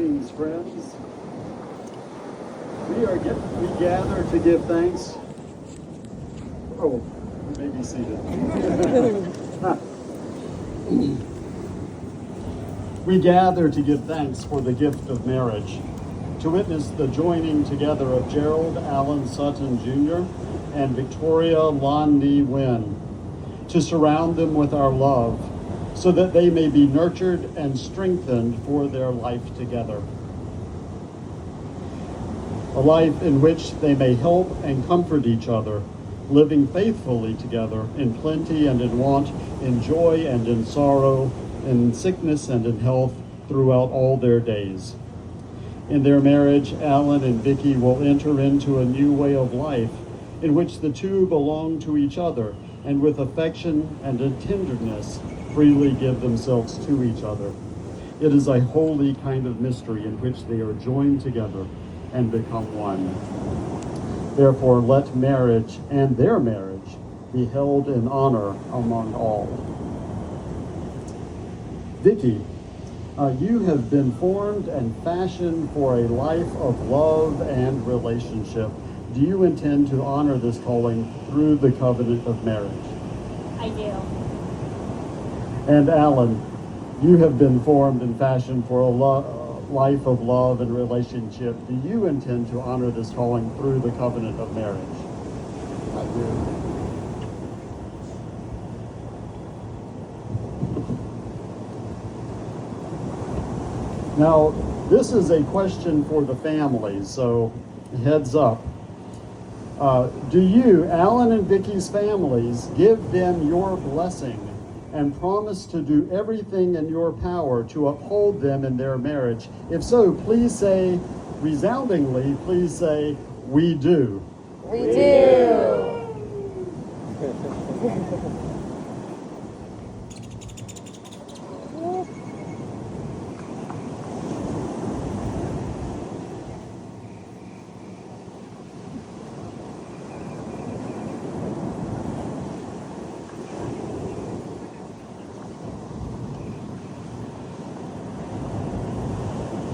Greetings, friends. We gather to give thanks. Oh, you may be seated. We gather to give thanks for the gift of marriage, to witness the joining together of Gerald Allen Sutton Jr. and Victoria Lonnie Wynn, to surround them with our love, so that they may be nurtured and strengthened for their life together. A life in which they may help and comfort each other, living faithfully together in plenty and in want, in joy and in sorrow, in sickness and in health throughout all their days. In their marriage, Alan and Vicki will enter into a new way of life in which the two belong to each other and with affection and a tenderness freely give themselves to each other. It is a holy kind of mystery in which they are joined together and become one. Therefore, let marriage and their marriage be held in honor among all. Vicki, you have been formed and fashioned for a life of love and relationship. Do you intend to honor this calling through the covenant of marriage? I do. And Alan, you have been formed and fashioned for a life of love and relationship. Do you intend to honor this calling through the covenant of marriage? I do. Now, this is a question for the families, so heads up. Do you, Alan and Vicki's families, give them your blessing and promise to do everything in your power to uphold them in their marriage? If so, please say resoundingly, please say, we do. We do.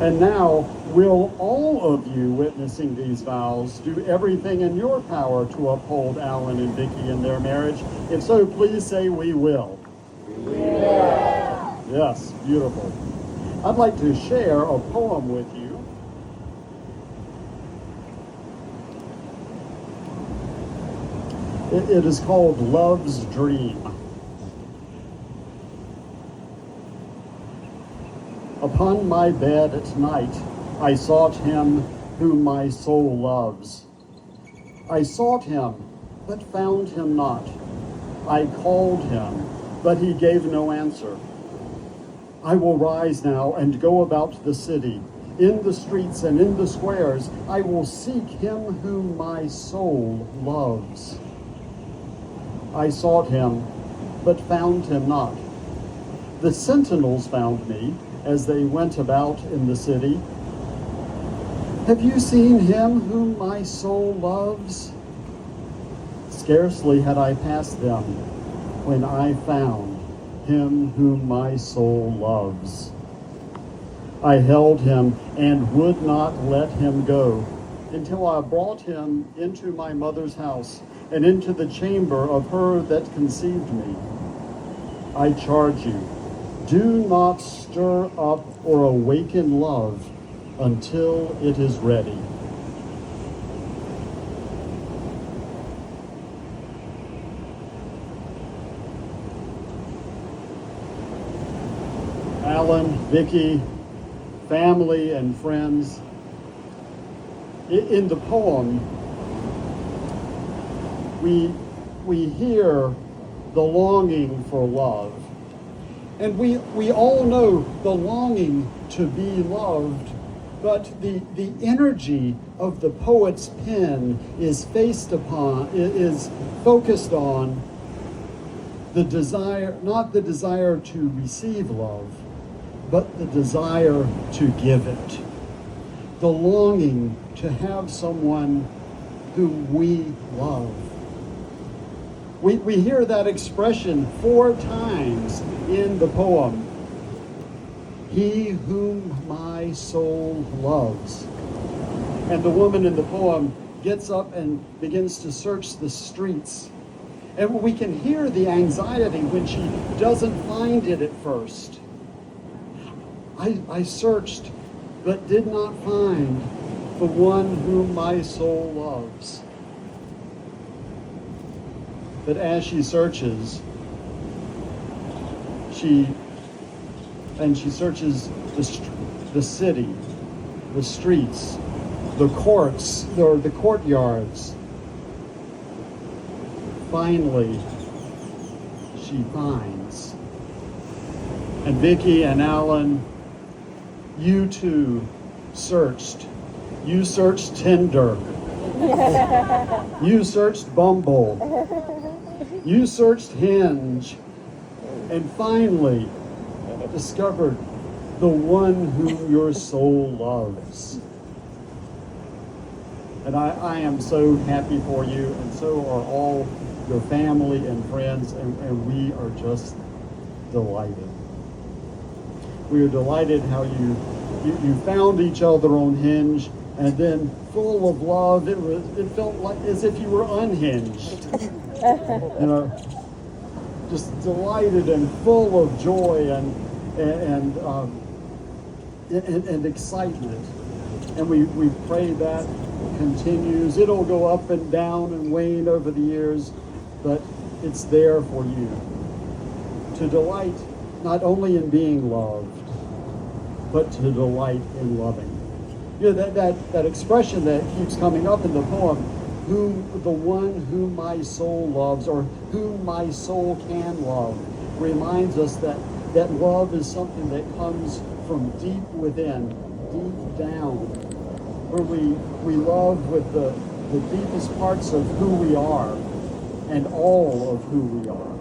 And now, will all of you witnessing these vows do everything in your power to uphold Alan and Vicki in their marriage? If so, please say we will. We will. Yes, beautiful. I'd like to share a poem with you. It is called Love's Dream. Upon my bed at night, I sought him whom my soul loves. I sought him, but found him not. I called him, but he gave no answer. I will rise now and go about the city. In the streets and in the squares, I will seek him whom my soul loves. I sought him, but found him not. The sentinels found me as they went about in the city. Have you seen him whom my soul loves? Scarcely had I passed them when I found him whom my soul loves. I held him and would not let him go until I brought him into my mother's house and into the chamber of her that conceived me. I charge you, do not stir up or awaken love until it is ready. Alan, Vicki, family, and friends, in the poem, we hear the longing for love. And we all know the longing to be loved, but the energy of the poet's pen is focused on the desire, not the desire to receive love, but the desire to give it. The longing to have someone whom we love. We hear that expression 4 times in the poem. he whom my soul loves. And the woman in the poem gets up and begins to search the streets. And we can hear the anxiety when she doesn't find it at first. I searched, but did not find the one whom my soul loves. But as she searches, she searches the city, the streets, the courts, or the courtyards. Finally, she finds. And Vicki and Alan, you too searched. You searched Tinder. You searched Bumble. You searched Hinge. And finally discovered the one whom your soul loves. And I am so happy for you, and so are all your family and friends, and we are just delighted. We are delighted how you found each other on Hinge, and then full of love, it felt like as if you were unhinged. You know, just delighted and full of joy and excitement. And we pray that continues. It'll go up and down and wane over the years, but it's there for you to delight not only in being loved, but to delight in loving. You know, that expression that keeps coming up in the poem, the one whom my soul loves, or whom my soul can love, reminds us that love is something that comes from deep within, deep down, where we love with the deepest parts of who we are and all of who we are.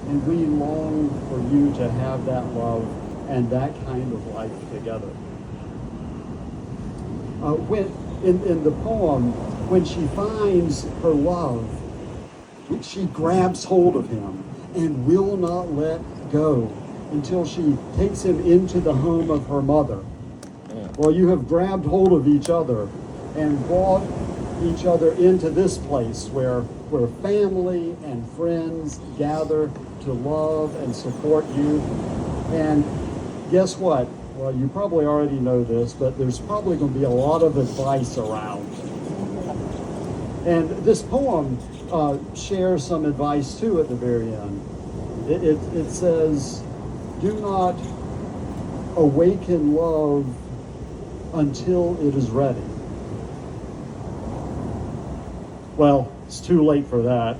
And we long for you to have that love and that kind of life together. In the poem, when she finds her love, she grabs hold of him and will not let go until she takes him into the home of her mother. Well, you have grabbed hold of each other and brought each other into this place where family and friends gather to love and support you. And guess what? Well, you probably already know this, but there's probably going to be a lot of advice around. And this poem shares some advice too at the very end. It says, do not awaken love until it is ready. Well, it's too late for that.